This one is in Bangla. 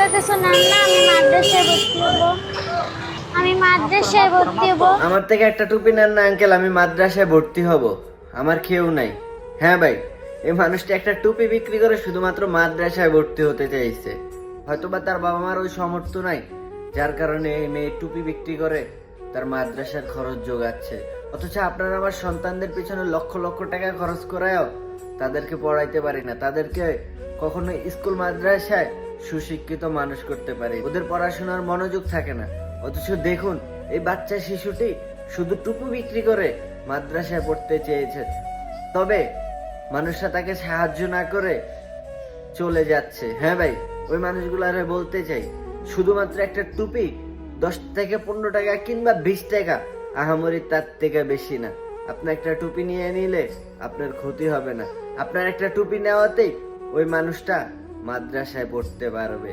টাকা কিছু নেন না, আমি মাদ্রাসায় ভর্তি হবো। আমি মাদ্রাসায় ভর্তি হবো। আমার থেকে একটা টুপি নেন না আঙ্কেল, আমি মাদ্রাসায় ভর্তি হব। আমার কেউ নাই। হ্যাঁ ভাই, এই মানুষটা একটা টুপি বিক্রি করে শুধুমাত্র মাদ্রাসায় ভর্তি হতে চাইছে। হয়তোবা তার বাবা মার ওই সামর্থ্য নাই, যার কারণে এই মেয়ে টুপি বিক্রি করে তার মাদ্রাসার খরচ যোগাচ্ছে। অথচ আপনারা আমার সন্তানদের পিছনে লক্ষ লক্ষ টাকা খরচ করায়ও তাদেরকে পড়াইতে পারি না, তাদেরকে কখনো স্কুল মাদ্রাসায় সুশিক্ষিত মানুষ করতে পারি, ওদের পড়াশোনার মনোযোগ থাকে না। অথচ দেখুন, এই বাচ্চা শিশুটি শুধু টুপি বিক্রি করে মাদ্রাসায় পড়তে চেয়েছে, তবে মানুষরা তাকে সাহায্য না করে চলে যাচ্ছে। হ্যাঁ ভাই, ওই মানুষগুলারে বলতে চাই, শুধুমাত্র একটা টুপি 10 থেকে 15 টাকা কিংবা 20 টাকা, আহামরি তার থেকে বেশি না। আপনি একটা টুপি নিয়ে নিলে আপনার ক্ষতি হবে না। আপনার একটা টুপি নেওয়াতেই ওই মানুষটা মাদ্রাসায় পড়তে পারবে।